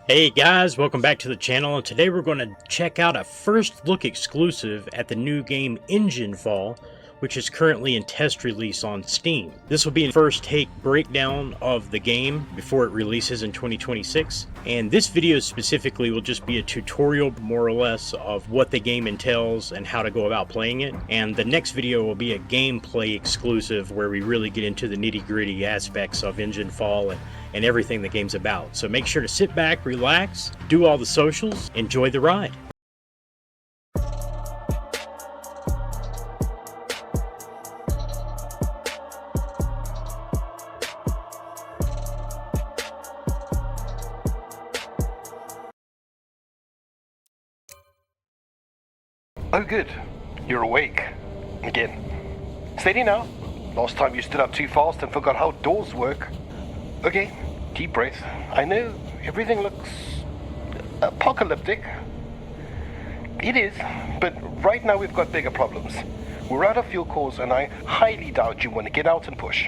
Hey guys, welcome back to the channel, and today we're going to check out a first look exclusive at the new game Enginefall, which is currently in test release on Steam. This will be a first take breakdown of the game before it releases in 2026, and this video specifically will just be a tutorial more or less of what the game entails and how to go about playing it, and the next video will be a gameplay exclusive where we really get into the nitty-gritty aspects of Enginefall and everything the game's about. So make sure to sit back, relax, do all the socials, enjoy the ride. Oh good, you're awake. Again. Steady now. Last time you stood up too fast and forgot how doors work. Okay, deep breath. I know everything looks apocalyptic. It is, but right now we've got bigger problems. We're out of fuel cores and I highly doubt you want to get out and push.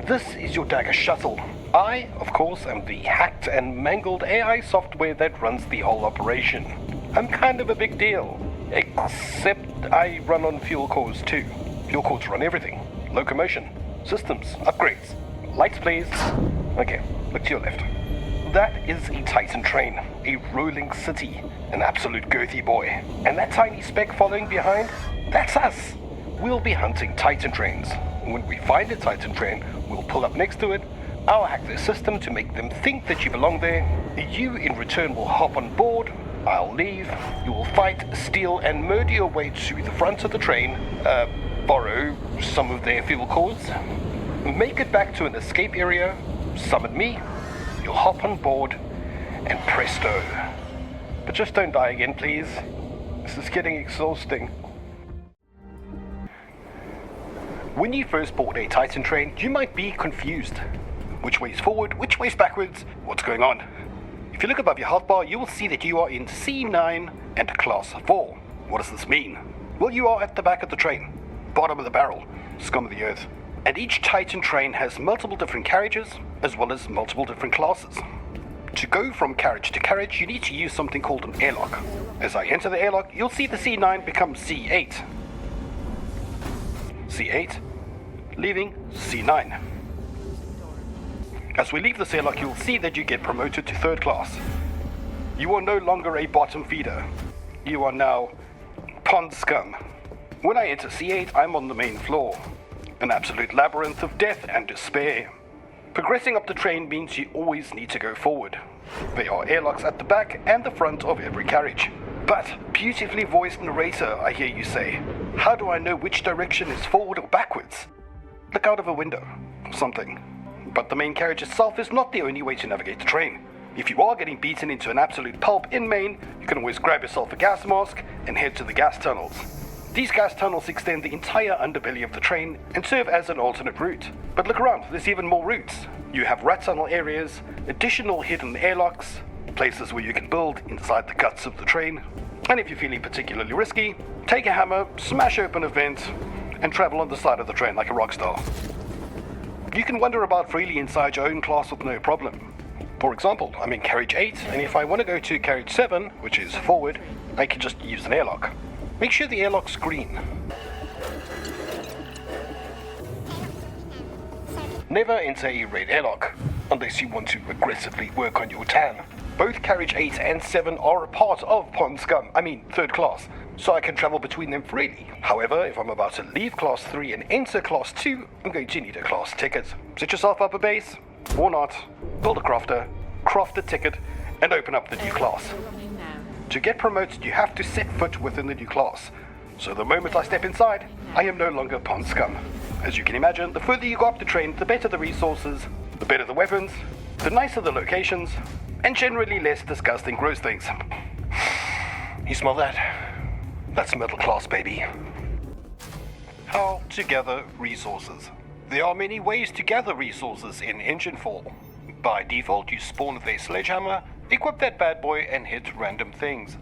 This is your Dagger shuttle. I, of course, am the hacked and mangled AI software that runs the whole operation. I'm kind of a big deal. Except I run on fuel cores too. Fuel cores run everything. Locomotion, systems, upgrades. Lights please. Okay, look to your left. That is a Titan train, a rolling city, an absolute girthy boy. And that tiny speck following behind, that's us. We'll be hunting Titan trains. When we find a Titan train, we'll pull up next to it. I'll hack their system to make them think that you belong there. You in return will hop on board. I'll leave. You will fight, steal, and murder your way to the front of the train. Borrow some of their fuel cores. Make it back to an escape area. Summon me. You'll hop on board, and presto. But just don't die again, please. This is getting exhausting. When you first board a Titan train, you might be confused. Which way is forward? Which way is backwards? What's going on? If you look above your health bar, you will see that you are in C9 and Class 4. What does this mean? Well, you are at the back of the train. Bottom of the barrel. Scum of the earth. And each Titan train has multiple different carriages, as well as multiple different classes. To go from carriage to carriage, you need to use something called an airlock. As I enter the airlock, you'll see the C9 become C8. C8, leaving C9. As we leave this airlock, you'll see that you get promoted to third class. You are no longer a bottom feeder. You are now pond scum. When I enter C8, I'm on the main floor. An absolute labyrinth of death and despair. Progressing up the train means you always need to go forward. There are airlocks at the back and the front of every carriage. But, beautifully voiced narrator, I hear you say, how do I know which direction is forward or backwards? Look out of a window, or something. But the main carriage itself is not the only way to navigate the train. If you are getting beaten into an absolute pulp in Maine, you can always grab yourself a gas mask and head to the gas tunnels. These gas tunnels extend the entire underbelly of the train and serve as an alternate route. But look around, there's even more routes. You have rat tunnel areas, additional hidden airlocks, places where you can build inside the guts of the train. And if you're feeling particularly risky, take a hammer, smash open a vent, and travel on the side of the train like a rock star. You can wander about freely inside your own class with no problem. For example, I'm in carriage 8, and if I want to go to carriage 7, which is forward, I can just use an airlock. Make sure the airlock's green. Never enter a red airlock, unless you want to aggressively work on your tan. Both carriage 8 and 7 are a part of pond scum, third class, so I can travel between them freely. However, if I'm about to leave class 3 and enter class 2, I'm going to need a class ticket. Set yourself up a base, or not, build a crafter, craft a ticket, and open up the new class. To get promoted, you have to set foot within the new class. So the moment I step inside, I am no longer pond scum. As you can imagine, the further you go up the train, the better the resources, the better the weapons, the nicer the locations, and generally less disgusting gross things. You smell that? That's middle class, baby. How to gather resources. There are many ways to gather resources in Enginefall. By default, you spawn with a sledgehammer, equip that bad boy, and hit random things.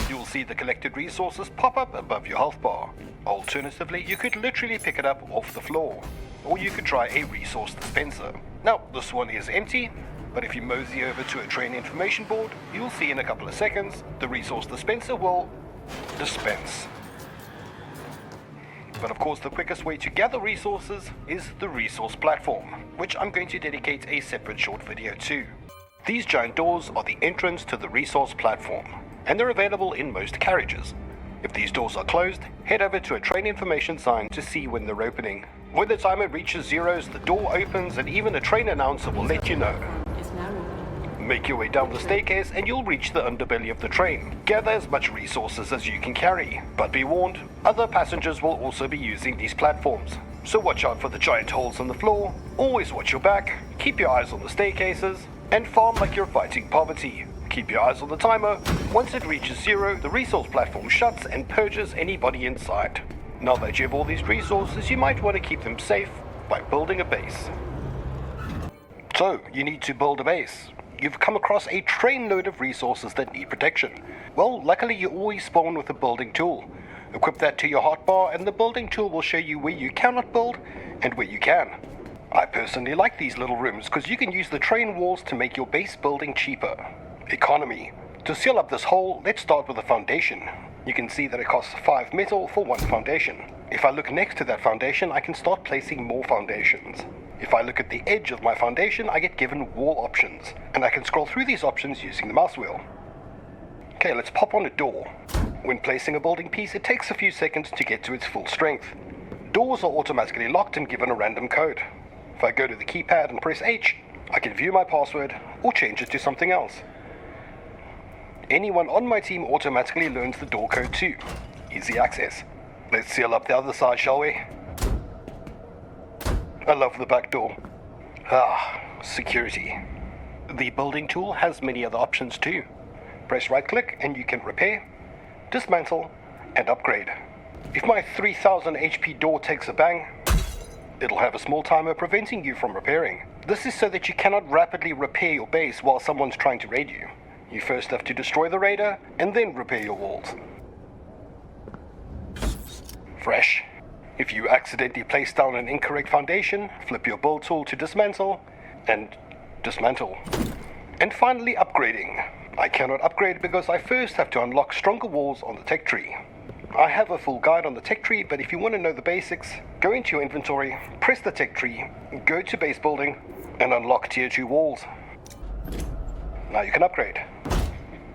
You will see the collected resources pop up above your health bar. Alternatively, you could literally pick it up off the floor, or you could try a resource dispenser. Now, this one is empty, But if you mosey over to a train information board, you'll see in a couple of seconds the resource dispenser will dispense. But of course the quickest way to gather resources is the resource platform, which I'm going to dedicate a separate short video to. These giant doors are the entrance to the resource platform, and they're available in most carriages. If these doors are closed, head over to a train information sign to see when they're opening. When the timer reaches zeros, the door opens and even a train announcer will let you know. Make your way down the staircase and you'll reach the underbelly of the train. Gather as much resources as you can carry, but be warned, other passengers will also be using these platforms. So watch out for the giant holes in the floor, always watch your back, keep your eyes on the staircases, and farm like you're fighting poverty. Keep your eyes on the timer. Once it reaches zero, the resource platform shuts and purges anybody inside. Now that you have all these resources, you might want to keep them safe by building a base. So, you need to build a base. You've come across a trainload of resources that need protection. Well, luckily you always spawn with a building tool. Equip that to your hotbar and the building tool will show you where you cannot build and where you can. I personally like these little rooms because you can use the train walls to make your base building cheaper. Economy. To seal up this hole, let's start with a foundation. You can see that it costs 5 metal for 1 foundation. If I look next to that foundation, I can start placing more foundations. If I look at the edge of my foundation, I get given wall options, and I can scroll through these options using the mouse wheel. Okay, let's pop on a door. When placing a building piece, it takes a few seconds to get to its full strength. Doors are automatically locked and given a random code. If I go to the keypad and press H, I can view my password or change it to something else. Anyone on my team automatically learns the door code too. Easy access. Let's seal up the other side, shall we? I love the back door. Security. The building tool has many other options too. Press right click and you can repair, dismantle, and upgrade. If my 3000 HP door takes a bang, it'll have a small timer preventing you from repairing. This is so that you cannot rapidly repair your base while someone's trying to raid you. You first have to destroy the raider and then repair your walls. Fresh. If you accidentally place down an incorrect foundation, flip your build tool to dismantle and dismantle. And finally, upgrading. I cannot upgrade because I first have to unlock stronger walls on the tech tree. I have a full guide on the tech tree, but if you want to know the basics, go into your inventory, press the tech tree, go to base building, and unlock tier 2 walls. Now you can upgrade.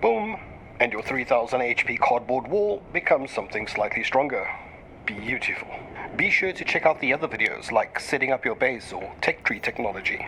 Boom! And your 3000 HP cardboard wall becomes something slightly stronger. Beautiful. Be sure to check out the other videos like setting up your base or tech tree technology.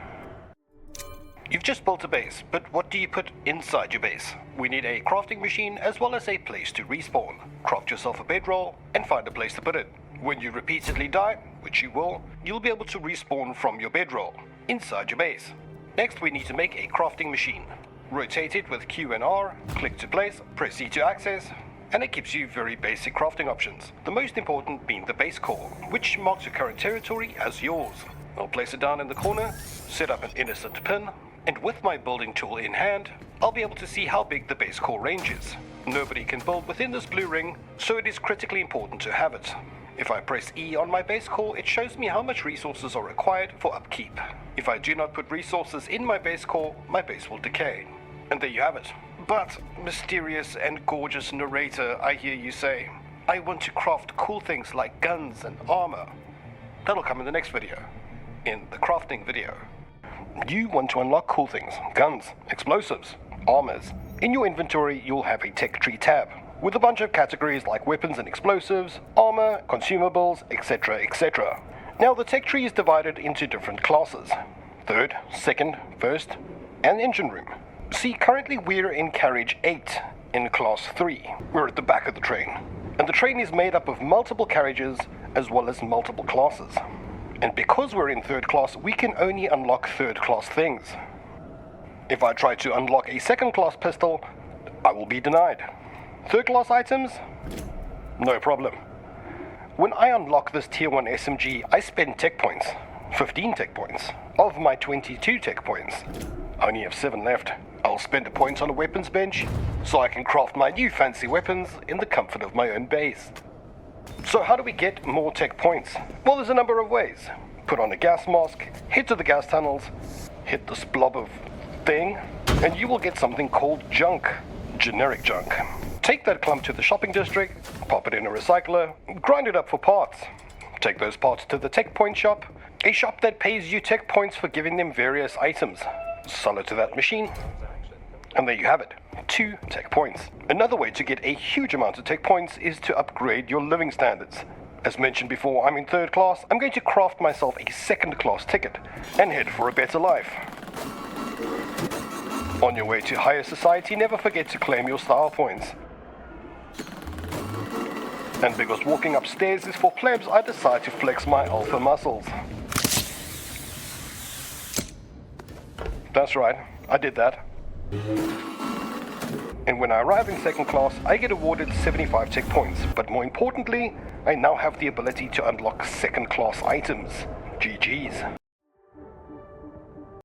You've just built a base, but what do you put inside your base? We need a crafting machine as well as a place to respawn. Craft yourself a bedroll and find a place to put it. When you repeatedly die, which you will, you'll be able to respawn from your bedroll inside your base. Next we need to make a crafting machine. Rotate it with Q and R, click to place, press C to access, and it gives you very basic crafting options. The most important being the base core, which marks your current territory as yours. I'll place it down in the corner, set up an innocent pin, and with my building tool in hand, I'll be able to see how big the base core range is. Nobody can build within this blue ring, so it is critically important to have it. If I press E on my base core, it shows me how much resources are required for upkeep. If I do not put resources in my base core, my base will decay. And there you have it. But, mysterious and gorgeous narrator, I hear you say, I want to craft cool things like guns and armor. That'll come in the next video, in the crafting video. You want to unlock cool things, guns, explosives, armors. In your inventory, you'll have a tech tree tab, with a bunch of categories like weapons and explosives, armor, consumables, etc, etc. Now the tech tree is divided into different classes. Third, second, first, and engine room. See, currently we're in carriage 8 in class 3. We're at the back of the train. And the train is made up of multiple carriages as well as multiple classes. And because we're in third class, we can only unlock third class things. If I try to unlock a second class pistol, I will be denied. Third class items? No problem. When I unlock this tier 1 SMG, I spend tech points. 15 tech points. Of my 22 tech points, I only have 7 left. I'll spend a point on a weapons bench, so I can craft my new fancy weapons in the comfort of my own base. So how do we get more tech points? Well, there's a number of ways. Put on a gas mask, head to the gas tunnels, hit this blob of thing, and you will get something called junk. Generic junk. Take that clump to the shopping district, pop it in a recycler, grind it up for parts. Take those parts to the tech point shop, a shop that pays you tech points for giving them various items. Sell it to that machine, and there you have it. 2 tech points. Another way to get a huge amount of tech points is to upgrade your living standards. As mentioned before, I'm in 3rd class. I'm going to craft myself a 2nd class ticket and head for a better life. On your way to higher society, never forget to claim your style points. And because walking upstairs is for plebs, I decide to flex my alpha muscles. That's right, I did that. And when I arrive in 2nd class, I get awarded 75 tech points, but more importantly, I now have the ability to unlock 2nd class items. GG's.